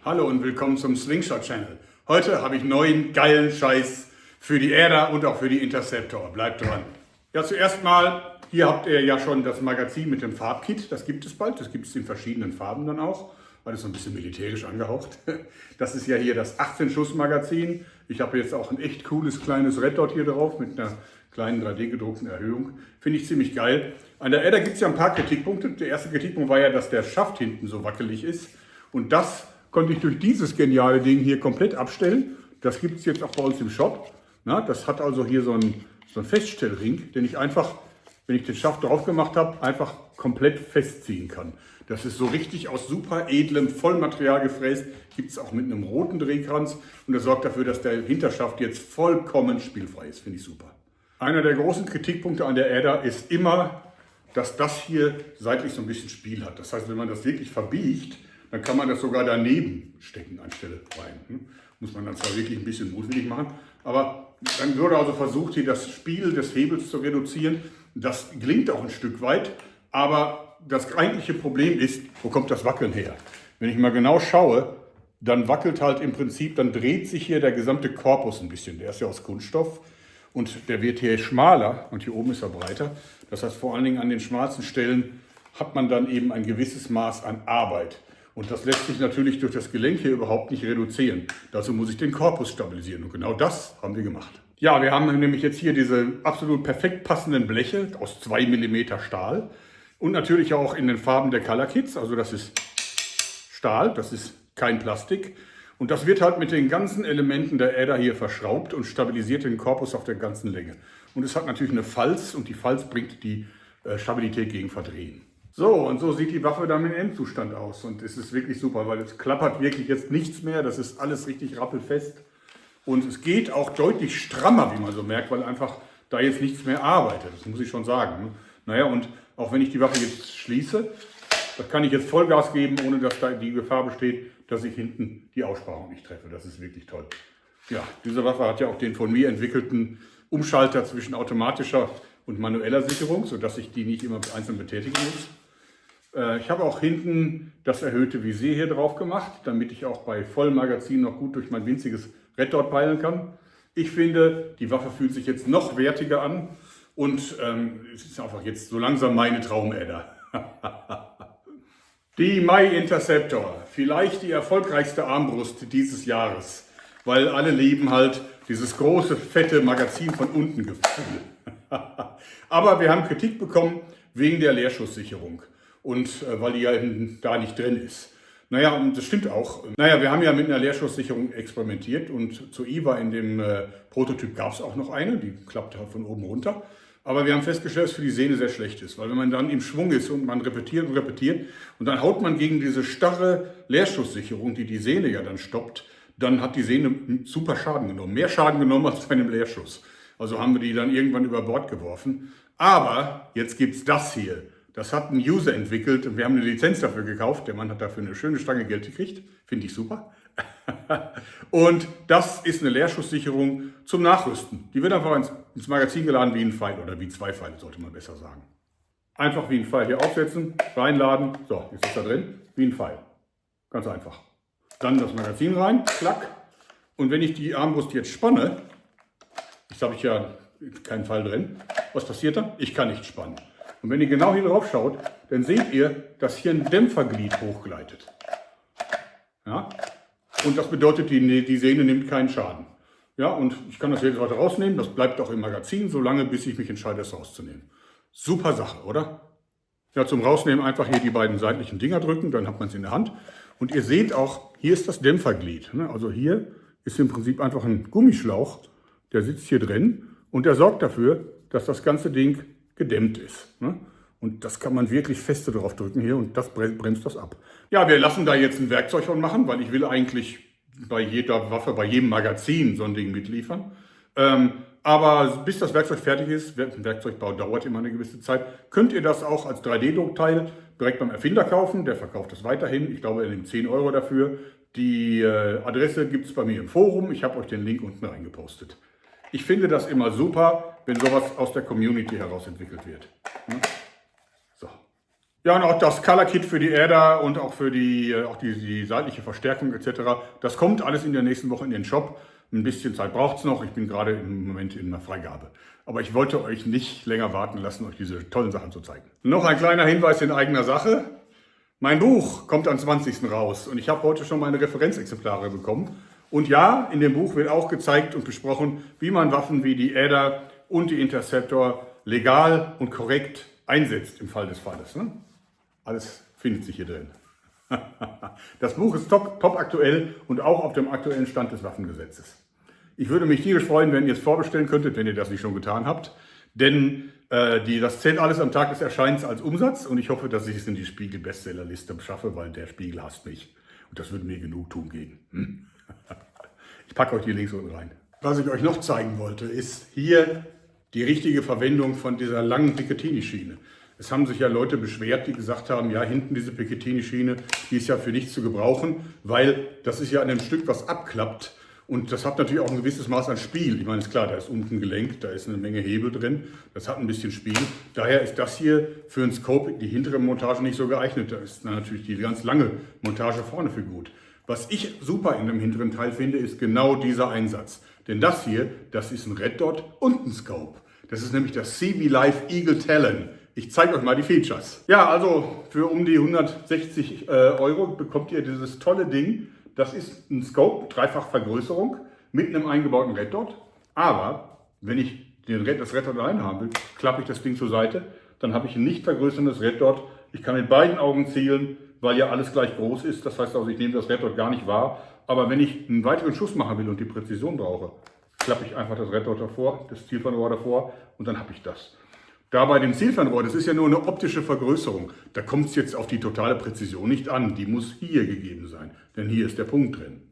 Hallo und willkommen zum Slingshot-Channel. Heute habe ich neuen geilen Scheiß für die Erder und auch für die Interceptor. Bleibt dran. Ja, zuerst mal, hier habt ihr ja schon das Magazin mit dem Farbkit. Das gibt es bald. Das gibt es in verschiedenen Farben dann auch. Alles so ein bisschen militärisch angehaucht. Das ist ja hier das 18-Schuss-Magazin. Ich habe jetzt auch ein echt cooles kleines Red Dot hier drauf mit einer kleinen 3D-gedruckten Erhöhung. Finde ich ziemlich geil. An der Erder gibt es ja ein paar Kritikpunkte. Der erste Kritikpunkt war ja, dass der Schaft hinten so wackelig ist. Und das konnte ich durch dieses geniale Ding hier komplett abstellen. Das gibt es jetzt auch bei uns im Shop. Na, das hat also hier so einen Feststellring, den ich einfach, wenn ich den Schaft drauf gemacht habe, einfach komplett festziehen kann. Das ist so richtig aus super edlem Vollmaterial gefräst. Gibt es auch mit einem roten Drehkranz. Und das sorgt dafür, dass der Hinterschaft jetzt vollkommen spielfrei ist. Finde ich super. Einer der großen Kritikpunkte an der Erder ist immer, dass das hier seitlich so ein bisschen Spiel hat. Das heißt, wenn man das wirklich verbiegt, dann kann man das sogar daneben stecken anstelle rein. Muss man dann zwar wirklich ein bisschen mutwillig machen, aber dann wurde also versucht, hier das Spiel des Hebels zu reduzieren. Das gelingt auch ein Stück weit, aber das eigentliche Problem ist, wo kommt das Wackeln her? Wenn ich mal genau schaue, dann wackelt halt im Prinzip, dann dreht sich hier der gesamte Korpus ein bisschen. Der ist ja aus Kunststoff und der wird hier schmaler und hier oben ist er breiter. Das heißt, vor allen Dingen an den schmalsten Stellen hat man dann eben ein gewisses Maß an Arbeit. Und das lässt sich natürlich durch das Gelenk hier überhaupt nicht reduzieren. Dazu muss ich den Korpus stabilisieren. Und genau das haben wir gemacht. Ja, wir haben nämlich jetzt hier diese absolut perfekt passenden Bleche aus 2 mm Stahl. Und natürlich auch in den Farben der Color Kits. Also das ist Stahl, das ist kein Plastik. Und das wird halt mit den ganzen Elementen der Äder hier verschraubt und stabilisiert den Korpus auf der ganzen Länge. Und es hat natürlich eine Falz und die Falz bringt die Stabilität gegen Verdrehen. So, und so sieht die Waffe dann im Endzustand aus. Und es ist wirklich super, weil es klappert wirklich jetzt nichts mehr. Das ist alles richtig rappelfest. Und es geht auch deutlich strammer, wie man so merkt, weil einfach da jetzt nichts mehr arbeitet. Das muss ich schon sagen. Naja, und auch wenn ich die Waffe jetzt schließe, das kann ich jetzt Vollgas geben, ohne dass da die Gefahr besteht, dass ich hinten die Aussparung nicht treffe. Das ist wirklich toll. Ja, diese Waffe hat ja auch den von mir entwickelten Umschalter zwischen automatischer und manueller Sicherung, sodass ich die nicht immer einzeln betätigen muss. Ich habe auch hinten das erhöhte Visier hier drauf gemacht, damit ich auch bei Vollmagazin noch gut durch mein winziges Red Dot peilen kann. Ich finde, die Waffe fühlt sich jetzt noch wertiger an und es ist einfach jetzt so langsam meine Traumerder. Die Interceptor, vielleicht die erfolgreichste Armbrust dieses Jahres, weil alle lieben halt dieses große, fette Magazin von unten Gefühl. Aber wir haben Kritik bekommen wegen der Leerschuss-Sicherung. Und weil die ja da nicht drin ist. Naja, und das stimmt auch. Naja, wir haben ja mit einer Leerschuss-Sicherung experimentiert und zu IVA in dem Prototyp gab es auch noch eine, die klappt halt von oben runter. Aber wir haben festgestellt, dass es für die Sehne sehr schlecht ist, weil wenn man dann im Schwung ist und man repetiert und dann haut man gegen diese starre Leerschuss-Sicherung, die die Sehne ja dann stoppt, dann hat die Sehne super Schaden genommen. Mehr Schaden genommen als bei einem Leerschuss. Also haben wir die dann irgendwann über Bord geworfen. Aber jetzt gibt es das hier. Das hat ein User entwickelt und wir haben eine Lizenz dafür gekauft. Der Mann hat dafür eine schöne Stange Geld gekriegt. Finde ich super. Und das ist eine Leerschusssicherung zum Nachrüsten. Die wird einfach ins Magazin geladen wie ein Pfeil oder wie 2 Pfeile, sollte man besser sagen. Einfach wie ein Pfeil hier aufsetzen, reinladen. So, jetzt ist er drin, wie ein Pfeil. Ganz einfach. Dann das Magazin rein, klack. Und wenn ich die Armbrust jetzt spanne, jetzt habe ich ja keinen Pfeil drin, was passiert dann? Ich kann nicht spannen. Und wenn ihr genau hier drauf schaut, dann seht ihr, dass hier ein Dämpferglied hochgleitet. Ja? Und das bedeutet, die Sehne nimmt keinen Schaden. Ja, und ich kann das jetzt heute rausnehmen, das bleibt auch im Magazin, solange bis ich mich entscheide, es rauszunehmen. Super Sache, oder? Ja, zum Rausnehmen einfach hier die beiden seitlichen Dinger drücken, dann hat man es in der Hand. Und ihr seht auch, hier ist das Dämpferglied. Also hier ist im Prinzip einfach ein Gummischlauch, der sitzt hier drin und der sorgt dafür, dass das ganze Ding gedämmt ist. Und das kann man wirklich feste drauf drücken hier und das bremst das ab. Ja, wir lassen da jetzt ein Werkzeug von machen, weil ich will eigentlich bei jeder Waffe, bei jedem Magazin so ein Ding mitliefern. Aber bis das Werkzeug fertig ist, ein Werkzeugbau dauert immer eine gewisse Zeit, könnt ihr das auch als 3D-Druckteil direkt beim Erfinder kaufen. Der verkauft das weiterhin. Ich glaube, er nimmt 10 € dafür. Die Adresse gibt es bei mir im Forum. Ich habe euch den Link unten reingepostet. Ich finde das immer super, wenn sowas aus der Community heraus entwickelt wird. So. Ja, und auch das Color Kit für die Äder und auch für die seitliche Verstärkung etc. Das kommt alles in der nächsten Woche in den Shop. Ein bisschen Zeit braucht es noch. Ich bin gerade im Moment in einer Freigabe. Aber ich wollte euch nicht länger warten lassen, euch diese tollen Sachen zu zeigen. Noch ein kleiner Hinweis in eigener Sache. Mein Buch kommt am 20. raus und ich habe heute schon meine Referenzexemplare bekommen. Und ja, in dem Buch wird auch gezeigt und besprochen, wie man Waffen wie die Äder und die Interceptor legal und korrekt einsetzt im Fall des Falles. Ne? Alles findet sich hier drin. Das Buch ist top aktuell und auch auf dem aktuellen Stand des Waffengesetzes. Ich würde mich tierisch freuen, wenn ihr es vorbestellen könntet, wenn ihr das nicht schon getan habt. Denn das zählt alles am Tag des Erscheinens als Umsatz und ich hoffe, dass ich es in die Spiegel-Bestsellerliste schaffe, weil der Spiegel hasst mich. Und das würde mir Genugtuung geben. Ich packe euch die Links unten rein. Was ich euch noch zeigen wollte, ist hier die richtige Verwendung von dieser langen Picatinny-Schiene. Es haben sich ja Leute beschwert, die gesagt haben, ja, hinten diese Picatinny-Schiene, die ist ja für nichts zu gebrauchen, weil das ist ja an einem Stück, was abklappt. Und das hat natürlich auch ein gewisses Maß an Spiel. Ich meine, ist klar, da ist unten ein Gelenk, da ist eine Menge Hebel drin. Das hat ein bisschen Spiel. Daher ist das hier für einen Scope, die hintere Montage, nicht so geeignet. Da ist dann natürlich die ganz lange Montage vorne für gut. Was ich super in dem hinteren Teil finde, ist genau dieser Einsatz. Denn das hier, das ist ein Red Dot und ein Scope. Das ist nämlich das CVLife Eagle Talon. Ich zeige euch mal die Features. Ja, also für um die 160 Euro bekommt ihr dieses tolle Ding. Das ist ein Scope, Dreifachvergrößerung mit einem eingebauten Red Dot. Aber wenn ich das Red Dot allein haben will, klappe ich das Ding zur Seite. Dann habe ich ein nicht vergrößerndes Red Dot. Ich kann mit beiden Augen zielen, weil ja alles gleich groß ist. Das heißt also, ich nehme das Red Dot gar nicht wahr. Aber wenn ich einen weiteren Schuss machen will und die Präzision brauche, klappe ich einfach das Red Dot davor, das Zielfernrohr davor und dann habe ich das. Da bei dem Zielfernrohr, das ist ja nur eine optische Vergrößerung. Da kommt es jetzt auf die totale Präzision nicht an. Die muss hier gegeben sein, denn hier ist der Punkt drin.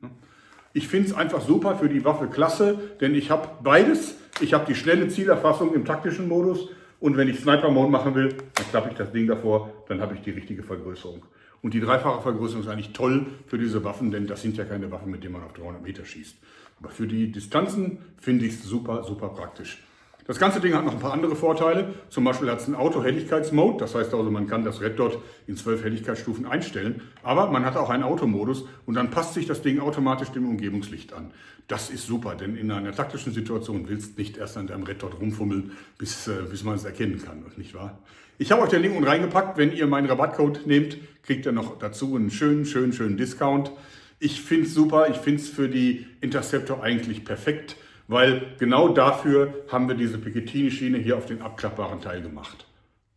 Ich finde es einfach super für die Waffe klasse, denn ich habe beides. Ich habe die schnelle Zielerfassung im taktischen Modus und wenn ich Sniper-Mode machen will, dann klappe ich das Ding davor, dann habe ich die richtige Vergrößerung. Und die dreifache Vergrößerung ist eigentlich toll für diese Waffen, denn das sind ja keine Waffen, mit denen man auf 300 Meter schießt. Aber für die Distanzen finde ich es super praktisch. Das ganze Ding hat noch ein paar andere Vorteile. Zum Beispiel hat es einen Auto-Helligkeitsmode. Das heißt also, man kann das Red Dot in 12 Helligkeitsstufen einstellen. Aber man hat auch einen Automodus und dann passt sich das Ding automatisch dem Umgebungslicht an. Das ist super, denn in einer taktischen Situation willst du nicht erst an deinem Red Dot rumfummeln, bis man es erkennen kann, nicht wahr? Ich habe euch den Link unten reingepackt. Wenn ihr meinen Rabattcode nehmt, kriegt ihr noch dazu einen schönen Discount. Ich finde es super. Ich finde es für die Interceptor eigentlich perfekt. Weil genau dafür haben wir diese Picatinny-Schiene hier auf den abklappbaren Teil gemacht.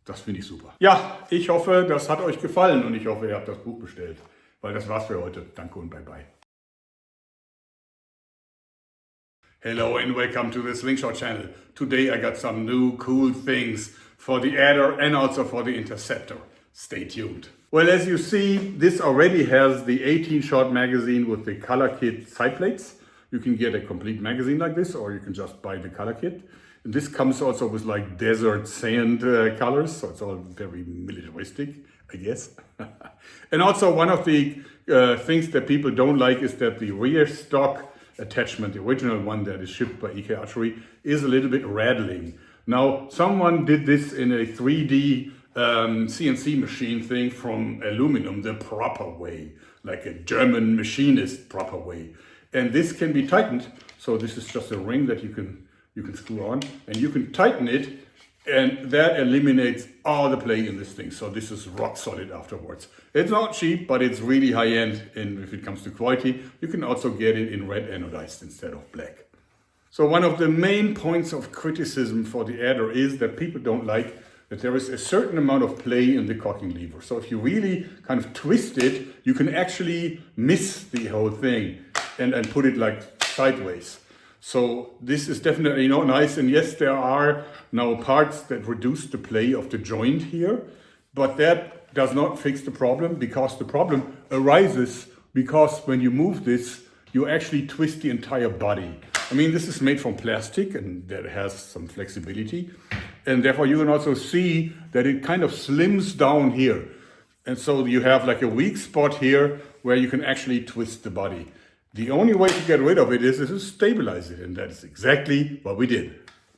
Das finde ich super. Ja, ich hoffe, das hat euch gefallen und ich hoffe, ihr habt das Buch bestellt. Weil das war's für heute. Danke und bye bye. Hello and welcome to the Slingshot channel. Today I got some new cool things for the Adder and also for the Interceptor. Stay tuned. Well, as you see, this already has the 18-shot magazine with the color kit side plates. You can get a complete magazine like this, or you can just buy the color kit. And this comes also with like desert sand colors, so it's all very militaristic, I guess. And also one of the things that people don't like is that the rear stock attachment, the original one that is shipped by EK Archery, is a little bit rattling. Now, someone did this in a 3D CNC machine thing from aluminum the proper way, like a German machinist proper way. And this can be tightened. So this is just a ring that you can screw on, and you can tighten it, and that eliminates all the play in this thing. So this is rock solid afterwards. It's not cheap, but it's really high end. And if it comes to quality, you can also get it in red anodized instead of black. So one of the main points of criticism for the Adder is that people don't like that there is a certain amount of play in the cocking lever. So if you really kind of twist it, you can actually miss the whole thing and put it like sideways. So this is definitely not nice. And yes, there are now parts that reduce the play of the joint here, but that does not fix the problem, because the problem arises because when you move this, you actually twist the entire body. I mean, this is made from plastic and that has some flexibility. And therefore you can also see that it kind of slims down here. And so you have like a weak spot here where you can actually twist the body. The only way to get rid of it is to stabilize it, and that is exactly what we did.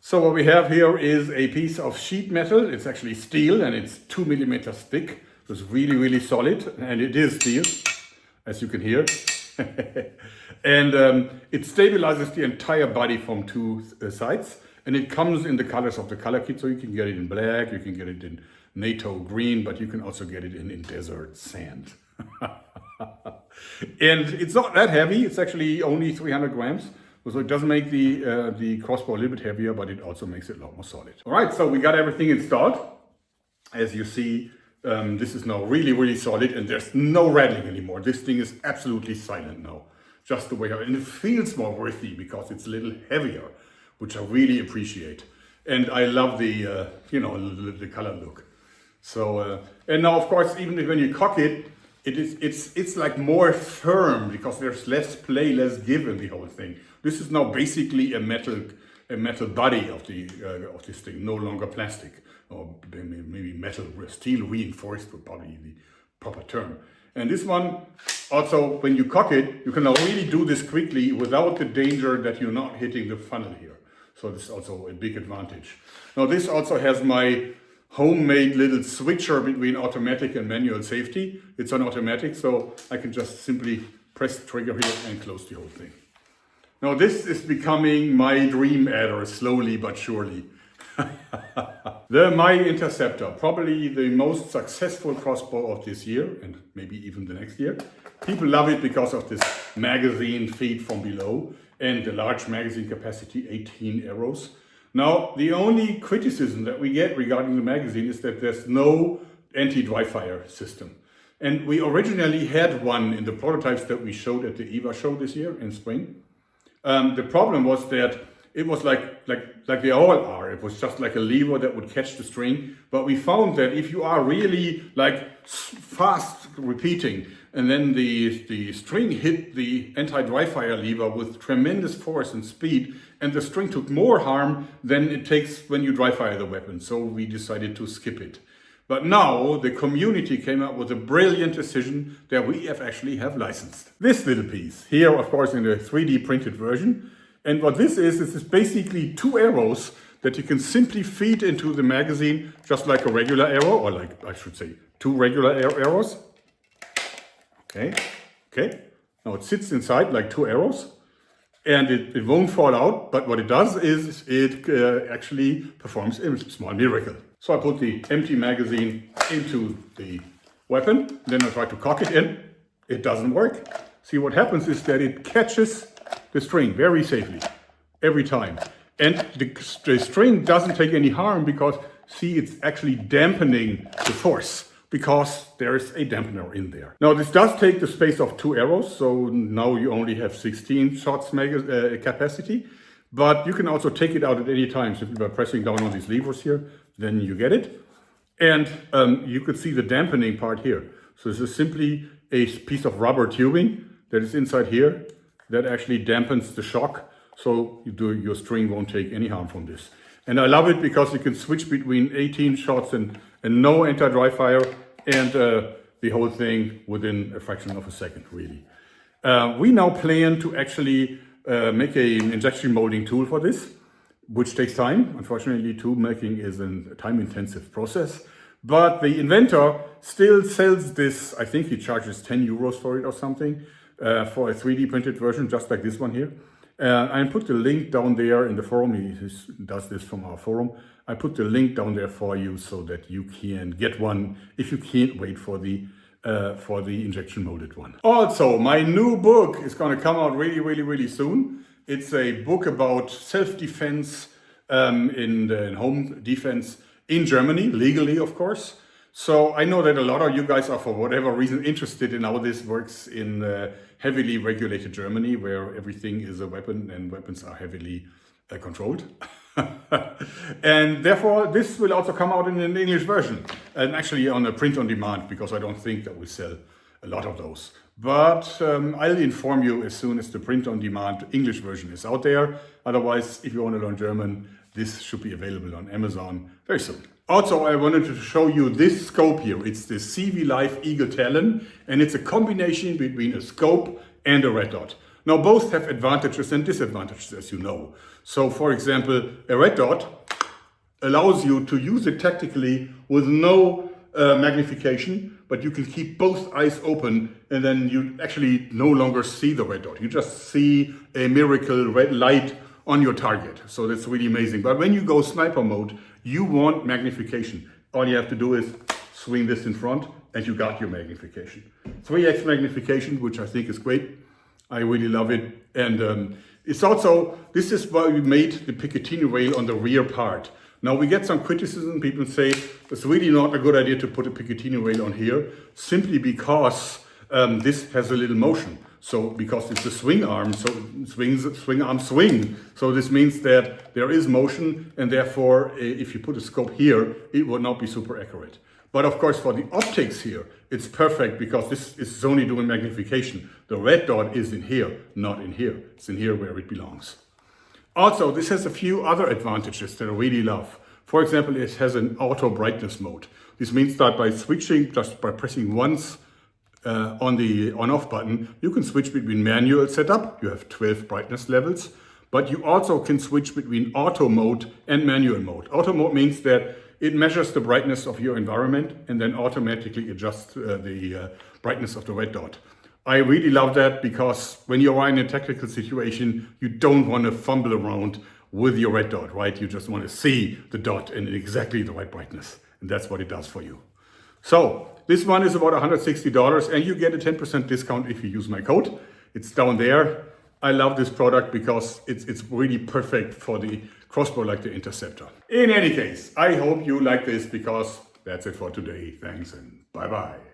So what we have here is a piece of sheet metal. It's actually steel and it's 2 millimeters thick. It's really, really solid, and it is steel, as you can hear. And it stabilizes the entire body from two sides, and it comes in the colors of the color kit. So you can get it in black, you can get it in NATO green, but you can also get it in desert sand. And it's not that heavy. It's actually only 300 grams. So it does make the crossbow a little bit heavier, but it also makes it a lot more solid. All right, so we got everything installed. As you see, this is now really, really solid, and there's no rattling anymore. This thing is absolutely silent now, just the way how, and it feels more worthy because it's a little heavier, which I really appreciate. And I love the, the color look. So, and now of course, even when you cock it, it's like more firm because there's less play, less give in the whole thing. This is now basically a metal body of this thing, no longer plastic, or maybe metal, steel reinforced would probably be the proper term. And this one also, when you cock it, you can now really do this quickly without the danger that you're not hitting the funnel here. So this is also a big advantage. Now this also has my homemade little switcher between automatic and manual safety. It's on automatic, so I can just simply press the trigger here and close the whole thing. Now this is becoming my dream adder, slowly but surely. My Interceptor, probably the most successful crossbow of this year, and maybe even the next year. People love it because of this magazine feed from below and the large magazine capacity, 18 arrows. Now, the only criticism that we get regarding the magazine is that there's no anti-dry fire system. And we originally had one in the prototypes that we showed at the EVA show this year in spring. The problem was that it was like they all are. It was just like a lever that would catch the string. But we found that if you are really like fast repeating, and then the string hit the anti-dry fire lever with tremendous force and speed, and the string took more harm than it takes when you dry fire the weapon. So we decided to skip it. But now the community came up with a brilliant decision that we actually have licensed. This little piece, here of course in the 3D printed version. And what this is basically two arrows that you can simply feed into the magazine, just like a regular arrow, or like I should say two regular arrows. Okay. Now it sits inside like two arrows, and it won't fall out, but what it does is it actually performs a small miracle. So I put the empty magazine into the weapon, then I try to cock it in. It doesn't work. See, what happens is that it catches the string very safely every time. And the string doesn't take any harm because, see, it's actually dampening the force, because there's a dampener in there. Now this does take the space of two arrows, so now you only have 16 shots capacity, but you can also take it out at any time simply by pressing down on these levers here, then you get it. And you could see the dampening part here. So this is simply a piece of rubber tubing that is inside here that actually dampens the shock, so your string won't take any harm from this. And I love it because you can switch between 18 shots and no anti-dry fire, and the whole thing within a fraction of a second, really. We now plan to actually make an injection molding tool for this, which takes time. Unfortunately, tool making is a time-intensive process. But the inventor still sells this. I think he charges 10 euros for it or something, for a 3D printed version, just like this one here. I put the link down there in the forum. He does this from our forum. I put the link down there for you so that you can get one if you can't wait for the injection molded one. Also, my new book is going to come out really soon. It's a book about self-defense in home defense in Germany, legally of course. So I know that a lot of you guys are, for whatever reason, interested in how this works in heavily regulated Germany, where everything is a weapon and weapons are heavily controlled. And therefore this will also come out in an English version, and actually on a print on demand, because I don't think that we sell a lot of those. But I'll inform you as soon as the print on demand English version is out there. Otherwise, if you want to learn German, this should be available on Amazon very soon. Also, I wanted to show you this scope here. It's the CVLife Eagle Talon, and it's a combination between a scope and a red dot. Now both have advantages and disadvantages, as you know. So for example, a red dot allows you to use it tactically with no magnification, but you can keep both eyes open and then you actually no longer see the red dot. You just see a miracle red light on your target. So that's really amazing. But when you go sniper mode, you want magnification. All you have to do is swing this in front and you got your magnification. 3x magnification, which I think is great. I really love it. And it's also, this is why we made the Picatinny rail on the rear part. Now we get some criticism, people say it's really not a good idea to put a Picatinny rail on here, simply because this has a little motion. So because it's a swing arm, so swing arm swing. So this means that there is motion, and therefore if you put a scope here, it would not be super accurate. But of course for the optics here, it's perfect because this is only doing magnification. The red dot is in here, not in here. It's in here where it belongs. Also, this has a few other advantages that I really love. For example, it has an auto brightness mode. This means that by switching, just by pressing once on the on-off button, you can switch between manual setup. You have 12 brightness levels, but you also can switch between auto mode and manual mode. Auto mode means that it measures the brightness of your environment and then automatically adjusts the brightness of the red dot. I really love that because when you are in a technical situation, you don't want to fumble around with your red dot, right? You just want to see the dot in exactly the right brightness. And that's what it does for you. So this one is about $160 and you get a 10% discount if you use my code. It's down there. I love this product because it's really perfect for the crossbow like the Interceptor. In any case, I hope you like this because that's it for today. Thanks and bye-bye.